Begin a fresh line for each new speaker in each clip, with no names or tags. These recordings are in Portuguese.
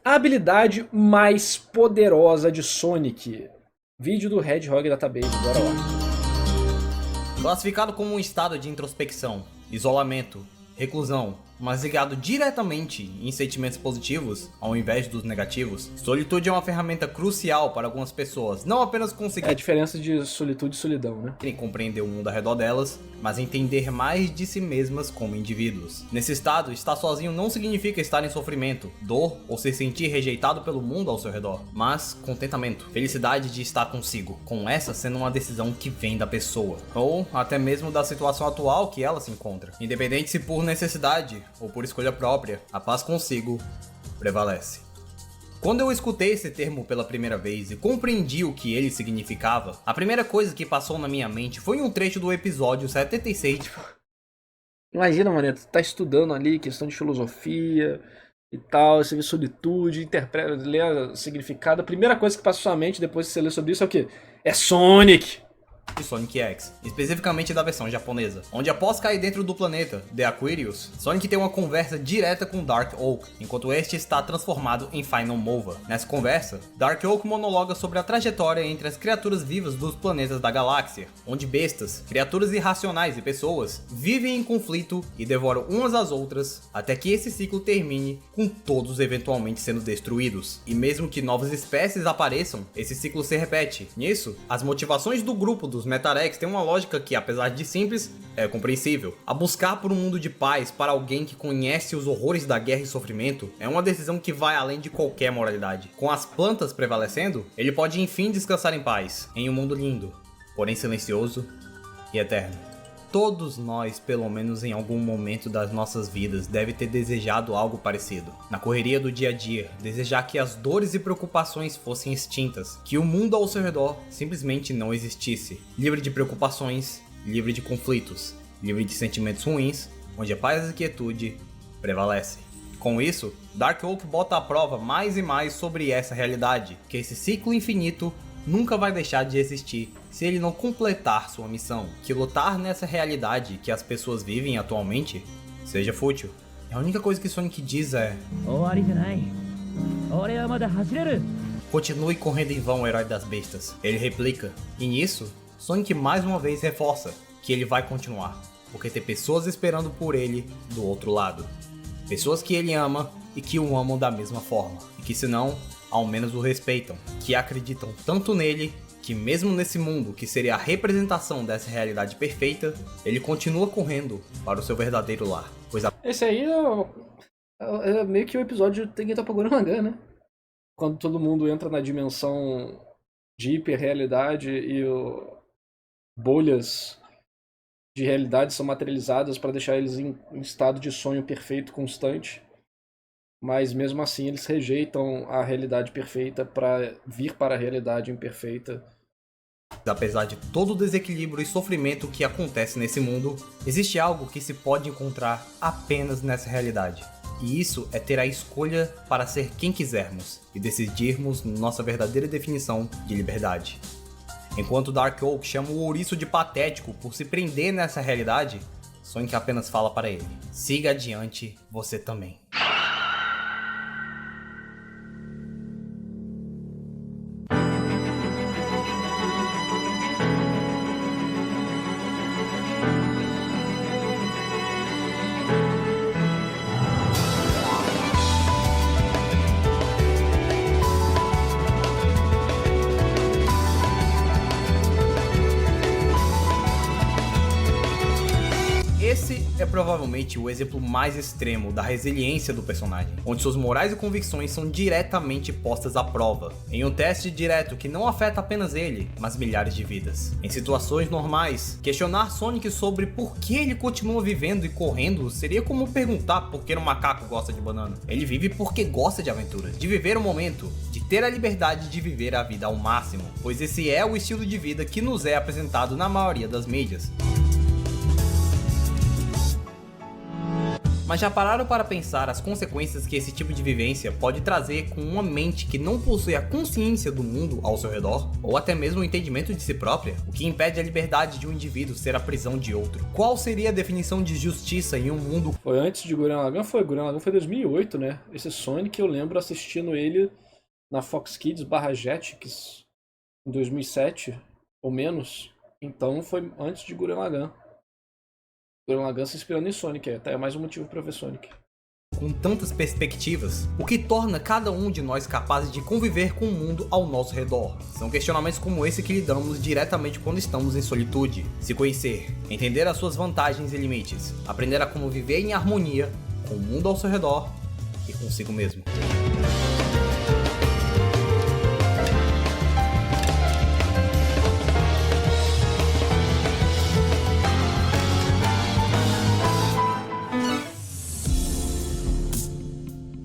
A habilidade mais poderosa de Sonic. Vídeo do Hedgehog Database, bora lá.
Classificado como um estado de introspecção, isolamento, reclusão, mas ligado diretamente em sentimentos positivos, ao invés dos negativos, solitude é uma ferramenta crucial para algumas pessoas, não apenas
É a
conseguirem
diferença de solitude e solidão, né?
compreender o mundo ao redor delas, mas entender mais de si mesmas como indivíduos. Nesse estado, estar sozinho não significa estar em sofrimento, dor ou se sentir rejeitado pelo mundo ao seu redor, mas contentamento, felicidade de estar consigo, com essa sendo uma decisão que vem da pessoa, ou até mesmo da situação atual que ela se encontra. Independente se por necessidade ou por escolha própria, a paz consigo prevalece. Quando eu escutei esse termo pela primeira vez e compreendi o que ele significava, a primeira coisa que passou na minha mente foi um trecho do episódio 76.
Imagina, mano, tu tá estudando ali questão de filosofia e tal, você vê solitude, interpreta, lê o significado. A primeira coisa que passa na sua mente depois que você lê sobre isso é o quê? É Sonic!
De Sonic X, especificamente da versão japonesa, onde após cair dentro do planeta The Aquarius, Sonic tem uma conversa direta com Dark Oak, enquanto este está transformado em Final Mova. Nessa conversa, Dark Oak monologa sobre a trajetória entre as criaturas vivas dos planetas da galáxia, onde bestas, criaturas irracionais e pessoas vivem em conflito e devoram umas às outras, até que esse ciclo termine com todos eventualmente sendo destruídos. E mesmo que novas espécies apareçam, esse ciclo se repete. Nisso, as motivações do grupo dos Metarex têm uma lógica que, apesar de simples, é compreensível. A buscar por um mundo de paz para alguém que conhece os horrores da guerra e sofrimento é uma decisão que vai além de qualquer moralidade. Com as plantas prevalecendo, ele pode enfim descansar em paz, em um mundo lindo, porém silencioso e eterno. Todos nós, pelo menos em algum momento das nossas vidas, deve ter desejado algo parecido. Na correria do dia a dia, desejar que as dores e preocupações fossem extintas, que o mundo ao seu redor simplesmente não existisse, livre de preocupações, livre de conflitos, livre de sentimentos ruins, onde a paz e a quietude prevalece. Com isso, Dark Oak bota à prova mais e mais sobre essa realidade, que esse ciclo infinito nunca vai deixar de existir se ele não completar sua missão, que lutar nessa realidade que as pessoas vivem atualmente seja fútil. E a única coisa que Sonic diz é: continue correndo em vão, herói das bestas. Ele replica, e nisso, Sonic mais uma vez reforça que ele vai continuar, porque tem pessoas esperando por ele do outro lado. Pessoas que ele ama e que o amam da mesma forma, e que se não, ao menos o respeitam, que acreditam tanto nele, que mesmo nesse mundo que seria a representação dessa realidade perfeita, ele continua correndo para o seu verdadeiro lar. Pois
Esse aí é meio que o episódio de Tengen Toppa Gurren Lagann, né? Quando todo mundo entra na dimensão de hiperrealidade e bolhas de realidade são materializadas para deixar eles em estado de sonho perfeito constante. Mas mesmo assim eles rejeitam a realidade perfeita para vir para a realidade imperfeita.
apesar de todo o desequilíbrio e sofrimento que acontece nesse mundo, existe algo que se pode encontrar apenas nessa realidade. E isso é ter a escolha para ser quem quisermos e decidirmos nossa verdadeira definição de liberdade. Enquanto Dark Oak chama o ouriço de patético por se prender nessa realidade, Sonic apenas fala para ele: siga adiante, você também. Esse é provavelmente o exemplo mais extremo da resiliência do personagem, onde suas morais e convicções são diretamente postas à prova, em um teste direto que não afeta apenas ele, mas milhares de vidas. Em situações normais, questionar Sonic sobre por que ele continua vivendo e correndo seria como perguntar por que um macaco gosta de banana. Ele vive porque gosta de aventuras, de viver o momento, de ter a liberdade de viver a vida ao máximo, pois esse é o estilo de vida que nos é apresentado na maioria das mídias. Mas já pararam para pensar as consequências que esse tipo de vivência pode trazer com uma mente que não possui a consciência do mundo ao seu redor, ou até mesmo o entendimento de si própria, o que impede a liberdade de um indivíduo ser a prisão de outro? Qual seria a definição de justiça em um mundo...
Foi antes de Gurren Lagann? Gurren Lagann foi 2008, né? Esse Sonic eu lembro assistindo ele na Fox Kids / Jetix em 2007, ou menos. Então foi antes de Gurren Lagann. Gurren Lagann se inspirando em Sonic, até é mais um motivo pra ver Sonic.
Com tantas perspectivas, o que torna cada um de nós capazes de conviver com o mundo ao nosso redor? São questionamentos como esse que lidamos diretamente quando estamos em solitude. Se conhecer, entender as suas vantagens e limites, aprender a como viver em harmonia com o mundo ao seu redor e consigo mesmo.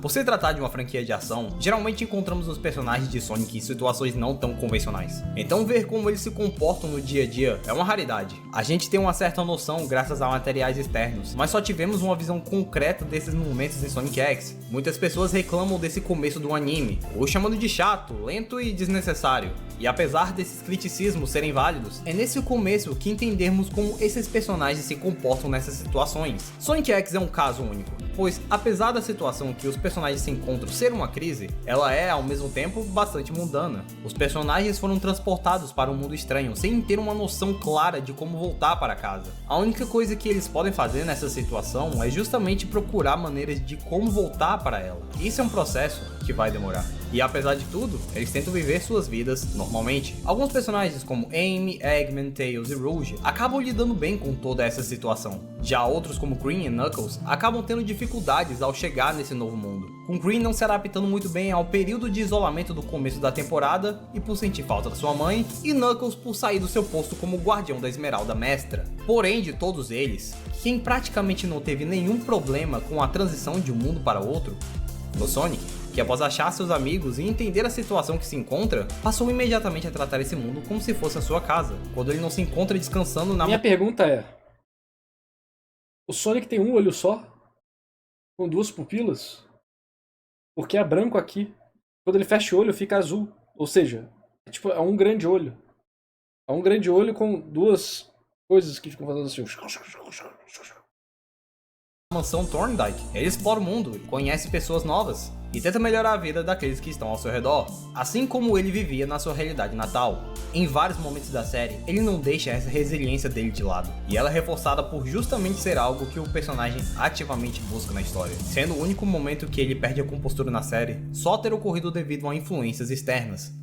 Por se tratar de uma franquia de ação, geralmente encontramos os personagens de Sonic em situações não tão convencionais. Então ver como eles se comportam no dia a dia é uma raridade. A gente tem uma certa noção graças a materiais externos, mas só tivemos uma visão concreta desses momentos em Sonic X. Muitas pessoas reclamam desse começo do anime, ou chamando de chato, lento e desnecessário. E apesar desses criticismos serem válidos, é nesse começo que entendermos como esses personagens se comportam nessas situações. Sonic X é um caso único, pois apesar da situação que os personagens se encontram ser uma crise, ela é ao mesmo tempo bastante mundana. Os personagens foram transportados para um mundo estranho sem ter uma noção clara de como voltar para casa. A única coisa que eles podem fazer nessa situação é justamente procurar maneiras de como voltar para ela. Isso é um processo que vai demorar. E apesar de tudo, eles tentam viver suas vidas normalmente. Alguns personagens como Amy, Eggman, Tails e Rouge acabam lidando bem com toda essa situação. Já outros como Green e Knuckles acabam tendo dificuldades ao chegar nesse novo mundo, com Green não se adaptando muito bem ao período de isolamento do começo da temporada e por sentir falta da sua mãe, e Knuckles por sair do seu posto como guardião da Esmeralda Mestra. Porém, de todos eles, quem praticamente não teve nenhum problema com a transição de um mundo para outro, no Sonic, que após achar seus amigos e entender a situação que se encontra, passou imediatamente a tratar esse mundo como se fosse a sua casa, quando ele não se encontra descansando na...
Minha pergunta é: o Sonic tem um olho só? Com duas pupilas? Porque é branco aqui. Quando ele fecha o olho, fica azul. Ou seja, é um grande olho. É um grande olho com duas coisas que ficam fazendo assim.
Mansão Thorndike, ele explora o mundo, conhece pessoas novas e tenta melhorar a vida daqueles que estão ao seu redor, assim como ele vivia na sua realidade natal. Em vários momentos da série, ele não deixa essa resiliência dele de lado, e ela é reforçada por justamente ser algo que o personagem ativamente busca na história, sendo o único momento que ele perde a compostura na série só ter ocorrido devido a influências externas.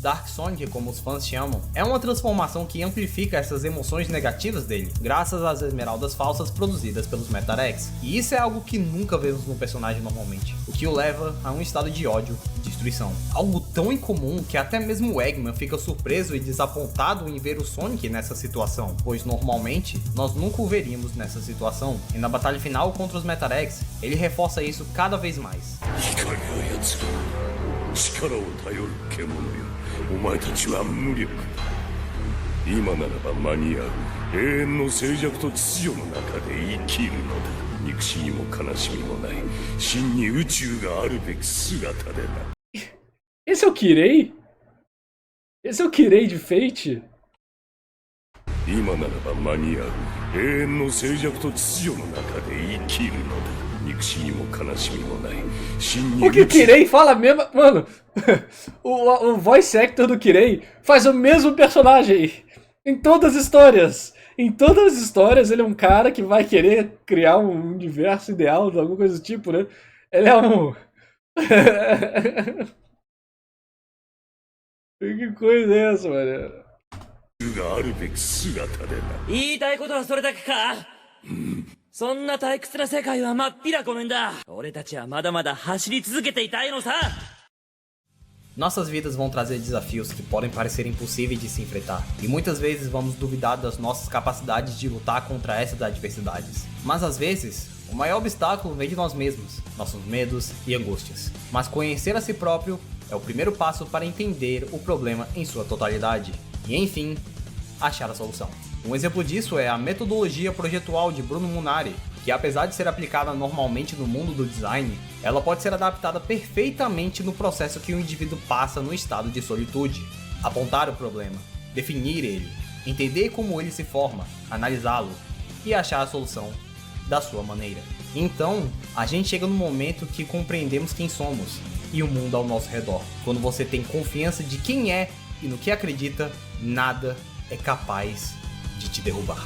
Dark Sonic, como os fãs chamam, é uma transformação que amplifica essas emoções negativas dele, graças às esmeraldas falsas produzidas pelos Metarex. E isso é algo que nunca vemos no personagem normalmente, o que o leva a um estado de ódio e destruição. Algo tão incomum que até mesmo o Eggman fica surpreso e desapontado em ver o Sonic nessa situação, pois normalmente nós nunca o veríamos nessa situação. E na batalha final contra os Metarex, ele reforça isso cada vez mais.
力を頼る獣よ、お前たちは無力だ。今ならば間に合う。永遠の静寂と秩序の中で生きるのだ。憎しみも悲しみもない真に宇宙があるべき姿でな。
Esse é o Kirei? Esse é o Kirei de Fate?
今ならば間に合う。永遠の静寂と秩序の中で生きるのだ。
O que o Kirei fala mesmo. Mano, o voice actor do Kirei faz o mesmo personagem em todas as histórias. Em todas as histórias, ele é um cara que vai querer criar um universo ideal, alguma coisa do tipo, né? Ele é um. Que coisa é essa, mano?
そんな退屈な世界はまっぴらごめんだ。俺たちはまだまだ走り続けていたいのさ。
Nossas vidas vão trazer desafios que podem parecer impossíveis de se enfrentar, e muitas vezes vamos duvidar das nossas capacidades de lutar contra essas adversidades. Mas às vezes, o maior obstáculo vem de nós mesmos, nossos medos e angústias. Mas conhecer a si próprio é o primeiro passo para entender o problema em sua totalidade, e enfim, achar a solução. Um exemplo disso é a metodologia projetual de Bruno Munari, que apesar de ser aplicada normalmente no mundo do design, ela pode ser adaptada perfeitamente no processo que o indivíduo passa no estado de solitude. Apontar o problema, definir ele, entender como ele se forma, analisá-lo e achar a solução da sua maneira. Então, a gente chega no momento que compreendemos quem somos e o mundo ao nosso redor. Quando você tem confiança de quem é e no que acredita, nada é capaz de te derrubar.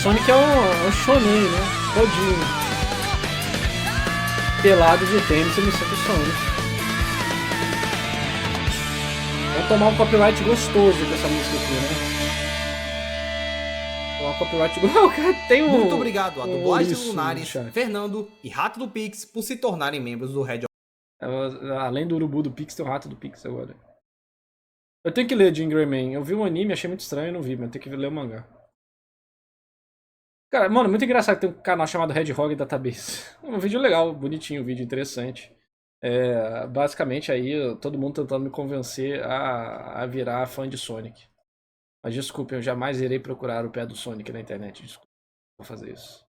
Sonic é um shonen, né? Todinho. Pelado de tênis e missão do Sonic. Vou tomar um copyright gostoso com essa música aqui, né? Tomar um copyright gostoso. Tem um.
Muito obrigado a Dublagem
Ouriço
Lunares, Fernando e Rato do Pix por se tornarem membros do Red.
Além do urubu do Pix, tem o rato do Pix agora. Eu tenho que ler Jean Grey Man. Eu vi um anime, achei muito estranho e não vi, mas eu tenho que ler o mangá. Cara, mano, muito engraçado que tem um canal chamado Red Hog Database. Um vídeo legal, bonitinho, um vídeo interessante. Basicamente aí, todo mundo tentando me convencer a virar fã de Sonic. Mas desculpe, eu jamais irei procurar o pé do Sonic na internet. Desculpa, vou fazer isso.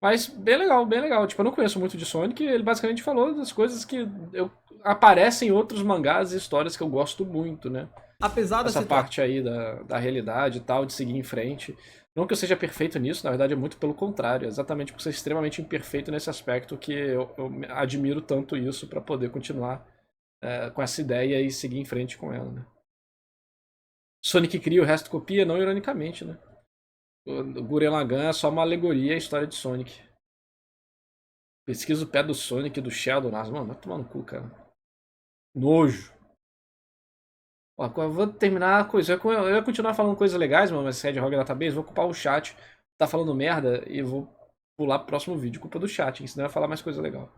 Mas bem legal, bem legal. Tipo, eu não conheço muito de Sonic, ele basicamente falou das coisas que aparecem em outros mangás e histórias que eu gosto muito, né?
Apesar
Essa parte aí da realidade e tal, de seguir em frente. Não que eu seja perfeito nisso, na verdade é muito pelo contrário. Exatamente por ser extremamente imperfeito nesse aspecto que eu admiro tanto isso pra poder continuar com essa ideia e seguir em frente com ela, né? Sonic cria, o resto copia, não ironicamente, né? O Gurren Lagann é só uma alegoria à história de Sonic. Pesquisa o pé do Sonic e do Sheldon. Nossa, mano, vai tomar no cu, cara. Nojo. Ó, eu vou terminar a coisa. Eu ia continuar falando coisas legais, mano, mas Red Hog Database, vou ocupar o chat. Tá falando merda e vou pular pro próximo vídeo. Culpa do chat, hein? Senão eu ia falar mais coisa legal.